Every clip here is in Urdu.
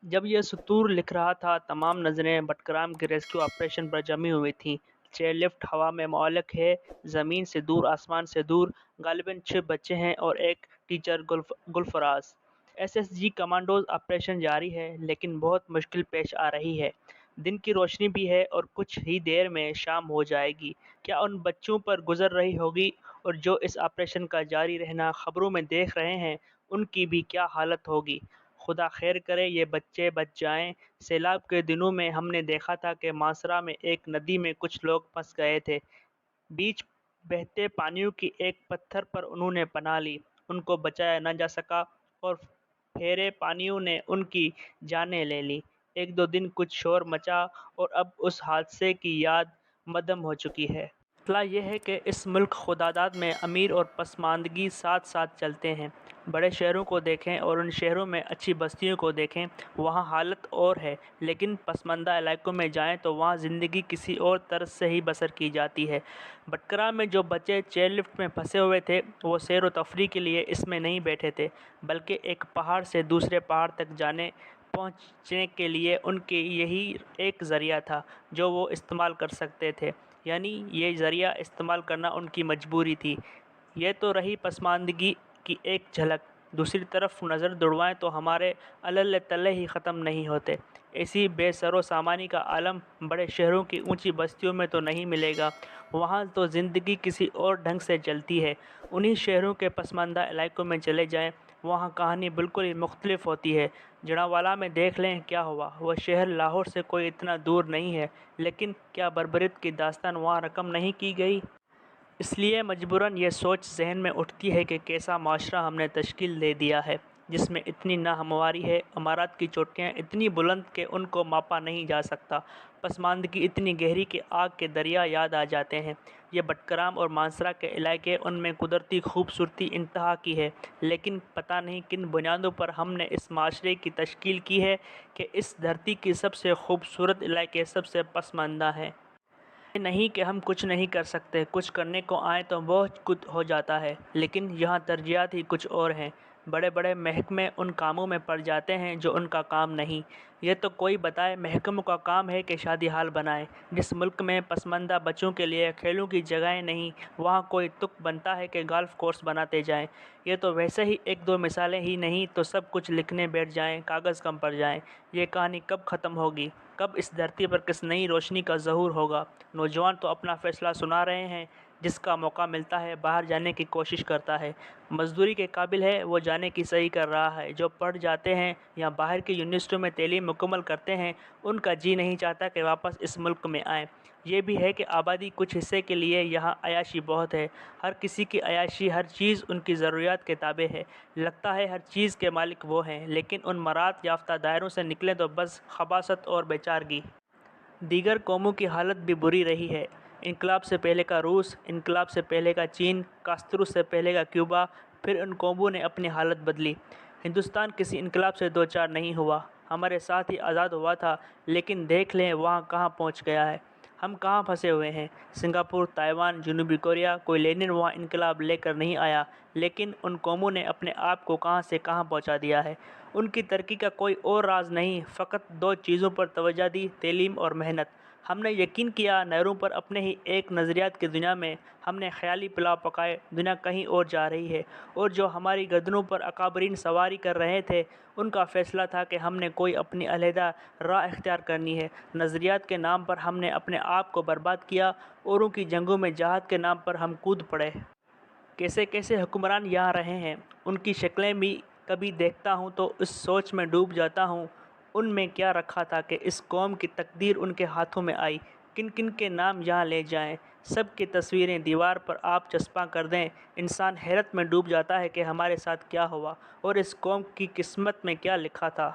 جب یہ سطور لکھ رہا تھا تمام نظریں بٹگرام کے ریسکیو آپریشن پر جمی ہوئی تھیں۔ چیئر لفٹ ہوا میں معلق ہے، زمین سے دور، آسمان سے دور۔ غالباً 6 بچے ہیں اور ایک teacher Gulfaraz. S S G commandos operation جاری ہے لیکن بہت مشکل پیش آ رہی ہے۔ دن کی روشنی بھی ہے اور کچھ ہی دیر میں شام ہو جائے گی۔ کیا ان بچوں پر گزر رہی ہوگی اور جو اس آپریشن کا جاری رہنا خبروں میں دیکھ رہے ہیں ان کی بھی کیا حالت ہوگی؟ خدا خیر کرے یہ بچے بچ جائیں۔ سیلاب کے دنوں میں ہم نے دیکھا تھا کہ ماسرا میں ایک ندی میں کچھ لوگ پھنس گئے تھے۔ بیچ بہتے پانیوں کی ایک پتھر پر انہوں نے پناہ لی۔ ان کو بچایا نہ جا سکا اور پھیرے پانیوں نے ان کی جانیں لے لی۔ ایک دو دن کچھ شور مچا اور اب اس حادثے کی یاد مدھم ہو چکی ہے۔ مسئلہ یہ ہے کہ اس ملک خداداد میں امیر اور پسماندگی ساتھ ساتھ چلتے ہیں۔ بڑے شہروں کو دیکھیں اور ان شہروں میں اچھی بستیوں کو دیکھیں، وہاں حالت اور ہے، لیکن پسماندہ علاقوں میں جائیں تو وہاں زندگی کسی اور طرز سے ہی بسر کی جاتی ہے۔ بٹگرام میں جو بچے چیئر لفٹ میں پھنسے ہوئے تھے وہ سیر و تفریح کے لیے اس میں نہیں بیٹھے تھے، بلکہ ایک پہاڑ سے دوسرے پہاڑ تک پہنچنے کے لیے ان کے یہی ایک ذریعہ تھا جو وہ استعمال کر سکتے تھے، یعنی یہ ذریعہ استعمال کرنا ان کی مجبوری تھی۔ یہ تو رہی پسماندگی کی ایک جھلک۔ دوسری طرف نظر دوڑوائیں تو ہمارے علل تلے ہی ختم نہیں ہوتے۔ ایسی بے سر و سامانی کا عالم بڑے شہروں کی اونچی بستیوں میں تو نہیں ملے گا، وہاں تو زندگی کسی اور ڈھنگ سے چلتی ہے۔ انہی شہروں کے پسماندہ علاقوں میں چلے جائیں، وہاں کہانی بالکل ہی مختلف ہوتی ہے۔ جڑاوالا میں دیکھ لیں کیا ہوا۔ وہ شہر لاہور سے کوئی اتنا دور نہیں ہے، لیکن کیا بربریت کی داستان وہاں رقم نہیں کی گئی؟ اس لیے مجبوراً یہ سوچ ذہن میں اٹھتی ہے کہ کیسا معاشرہ ہم نے تشکیل دے دیا ہے، جس میں اتنی ناہمواری ہے، عمارات کی چوٹیاں اتنی بلند کہ ان کو ماپا نہیں جا سکتا، پسماندگی اتنی گہری کہ آگ کے دریا یاد آ جاتے ہیں۔ یہ بٹگرام اور مانسرا کے علاقے، ان میں قدرتی خوبصورتی انتہا کی ہے، لیکن پتہ نہیں کن بنیادوں پر ہم نے اس معاشرے کی تشکیل کی ہے کہ اس دھرتی کے سب سے خوبصورت علاقے سب سے پسماندہ ہیں۔ یہ نہیں کہ ہم کچھ نہیں کر سکتے، کچھ کرنے کو آئیں تو بہت کچھ ہو جاتا ہے، لیکن یہاں ترجیحات ہی کچھ اور ہیں۔ بڑے بڑے محکمے ان کاموں میں پڑ جاتے ہیں جو ان کا کام نہیں۔ یہ تو کوئی بتائے محکموں کا کام ہے کہ شادی ہال بنائیں۔ جس ملک میں پسماندہ بچوں کے لیے کھیلوں کی جگہیں نہیں، وہاں کوئی تک بنتا ہے کہ گالف کورس بناتے جائیں۔ یہ تو ویسے ہی ایک دو مثالیں ہی نہیں تو سب کچھ لکھنے بیٹھ جائیں، کاغذ کم پڑ جائیں۔ یہ کہانی کب ختم ہوگی؟ کب اس دھرتی پر کس نئی روشنی کا ظہور ہوگا؟ نوجوان تو اپنا فیصلہ سنا رہے ہیں، جس کا موقع ملتا ہے باہر جانے کی کوشش کرتا ہے، مزدوری کے قابل ہے وہ جانے کی صحیح کر رہا ہے۔ جو پڑھ جاتے ہیں یا باہر کی یونیورسٹیوں میں تعلیم مکمل کرتے ہیں، ان کا جی نہیں چاہتا کہ واپس اس ملک میں آئیں۔ یہ بھی ہے کہ آبادی کچھ حصے کے لیے یہاں عیاشی بہت ہے، ہر کسی کی عیاشی، ہر چیز ان کی ضروریات کے تابع ہے، لگتا ہے ہر چیز کے مالک وہ ہیں، لیکن ان مراد یافتہ دائروں سے نکلیں تو بس خباثت اور بیچارگی۔ دیگر قوموں کی حالت بھی بری رہی ہے۔ انقلاب سے پہلے کا روس، انقلاب سے پہلے کا چین، کاسترو سے پہلے کا کیوبا، پھر ان قوموں نے اپنی حالت بدلی۔ ہندوستان کسی انقلاب سے دو چار نہیں ہوا، ہمارے ساتھ ہی آزاد ہوا تھا، لیکن دیکھ لیں وہاں کہاں پہنچ گیا ہے، ہم کہاں پھنسے ہوئے ہیں۔ سنگاپور، تائیوان، جنوبی کوریا، کوئی لینن وہاں انقلاب لے کر نہیں آیا، لیکن ان قوموں نے اپنے آپ کو کہاں سے کہاں پہنچا دیا ہے۔ ان کی ترقی کا کوئی اور راز نہیں، فقط دو چیزوں پر توجہ دی، تعلیم اور محنت۔ ہم نے یقین کیا نہروں پر اپنے ہی ایک نظریات کی دنیا میں، ہم نے خیالی پلاؤ پکائے، دنیا کہیں اور جا رہی ہے، اور جو ہماری گردنوں پر اکابرین سواری کر رہے تھے، ان کا فیصلہ تھا کہ ہم نے کوئی اپنی علیحدہ راہ اختیار کرنی ہے۔ نظریات کے نام پر ہم نے اپنے آپ کو برباد کیا، اوروں کی جنگوں میں جہاد کے نام پر ہم کود پڑے۔ کیسے کیسے حکمران یہاں رہے ہیں، ان کی شکلیں بھی کبھی دیکھتا ہوں تو اس سوچ میں ڈوب جاتا ہوں، ان میں کیا رکھا تھا کہ اس قوم کی تقدیر ان کے ہاتھوں میں آئی۔ کن کن کے نام یہاں لے جائیں، سب کی تصویریں دیوار پر آپ چسپاں کر دیں، انسان حیرت میں ڈوب جاتا ہے کہ ہمارے ساتھ کیا ہوا اور اس قوم کی قسمت میں کیا لکھا تھا۔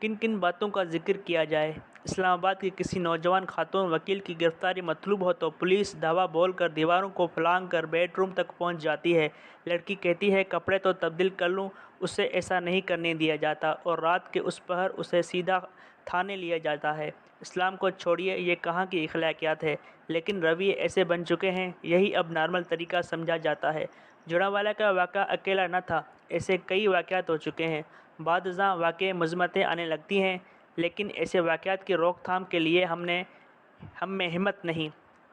کن کن باتوں کا ذکر کیا جائے۔ اسلام آباد کی کسی نوجوان خاتون وکیل کی گرفتاری مطلوب ہو تو پولیس دھاوا بول کر دیواروں کو پھلانگ کر بیڈ روم تک پہنچ جاتی ہے۔ لڑکی کہتی ہے کپڑے تو تبدیل کر لوں، اسے ایسا نہیں کرنے دیا جاتا، اور رات کے اس پہر اسے سیدھا تھانے لیا جاتا ہے۔ اسلام کو چھوڑیے، یہ کہاں کی اخلاقیات ہے، لیکن رویے ایسے بن چکے ہیں، یہی اب نارمل طریقہ سمجھا جاتا ہے۔ جڑاوالا کا واقعہ اکیلا نہ تھا، ایسے کئی واقعات ہو چکے ہیں۔ بعد ازاں واقع مذمتیں آنے لگتی ہیں، لیکن ایسے واقعات کی روک تھام کے لیے ہم میں ہمت نہیں۔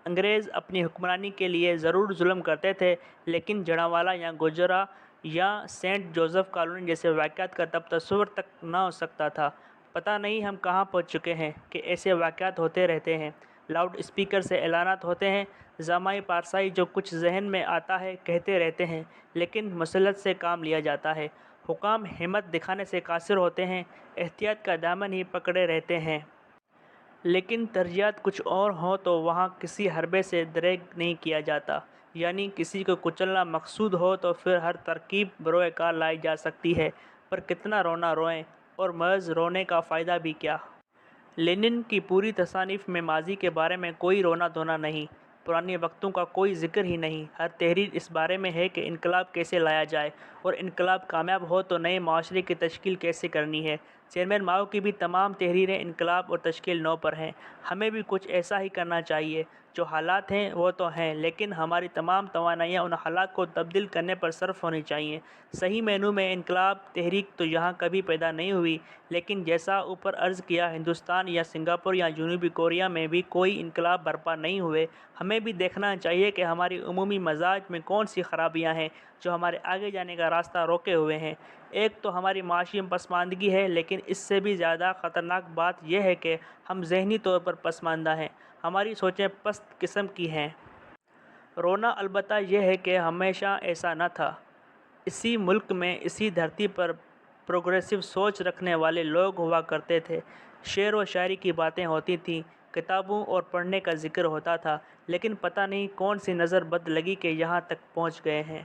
انگریز اپنی حکمرانی کے لیے ضرور ظلم کرتے تھے، لیکن جڑانوالہ یا گوجرا یا سینٹ جوزف کالونی جیسے واقعات کا تب تصور تک نہ ہو سکتا تھا۔ پتہ نہیں ہم کہاں پہنچ چکے ہیں کہ ایسے واقعات ہوتے رہتے ہیں، لاؤڈ اسپیکر سے اعلانات ہوتے ہیں، جامعہ پارسائی جو کچھ ذہن میں آتا ہے کہتے رہتے ہیں، لیکن مسلط سے کام لیا جاتا ہے۔ حکام ہمت دکھانے سے قاصر ہوتے ہیں، احتیاط کا دامن ہی پکڑے رہتے ہیں۔ لیکن ترجیحات کچھ اور ہوں تو وہاں کسی حربے سے دریغ نہیں کیا جاتا، یعنی کسی کو کچلنا مقصود ہو تو پھر ہر ترکیب بروئے کار لائی جا سکتی ہے، پر کتنا رونا روئیں، اور محض رونے کا فائدہ بھی کیا۔ لینن کی پوری تصانیف میں ماضی کے بارے میں کوئی رونا دھونا نہیں، پرانے وقتوں کا کوئی ذکر ہی نہیں۔ ہر تحریر اس بارے میں ہے کہ انقلاب کیسے لایا جائے، اور انقلاب کامیاب ہو تو نئے معاشرے کی تشکیل کیسے کرنی ہے۔ چیئرمین ماؤ کی بھی تمام تحریریں انقلاب اور تشکیل نو پر ہیں۔ ہمیں بھی کچھ ایسا ہی کرنا چاہیے۔ جو حالات ہیں وہ تو ہیں، لیکن ہماری تمام توانائیاں ان حالات کو تبدیل کرنے پر صرف ہونی چاہیے۔ صحیح معنوں میں انقلاب تحریک تو یہاں کبھی پیدا نہیں ہوئی، لیکن جیسا اوپر عرض کیا، ہندوستان یا سنگاپور یا جنوبی کوریا میں بھی کوئی انقلاب برپا نہیں ہوئے۔ ہمیں بھی دیکھنا چاہیے کہ ہماری عمومی مزاج میں کون سی خرابیاں ہیں جو ہمارے آگے جانے کا راستہ روکے ہوئے ہیں۔ ایک تو ہماری معاشی پسماندگی ہے، لیکن اس سے بھی زیادہ خطرناک بات یہ ہے کہ ہم ذہنی طور پر پسماندہ ہیں، ہماری سوچیں پست قسم کی ہیں۔ رونا البتہ یہ ہے کہ ہمیشہ ایسا نہ تھا۔ اسی ملک میں، اسی دھرتی پر پروگریسو سوچ رکھنے والے لوگ ہوا کرتے تھے۔ شعر و شاعری کی باتیں ہوتی تھیں، کتابوں اور پڑھنے کا ذکر ہوتا تھا، لیکن پتہ نہیں کون سی نظر بد لگی کہ یہاں تک پہنچ گئے ہیں۔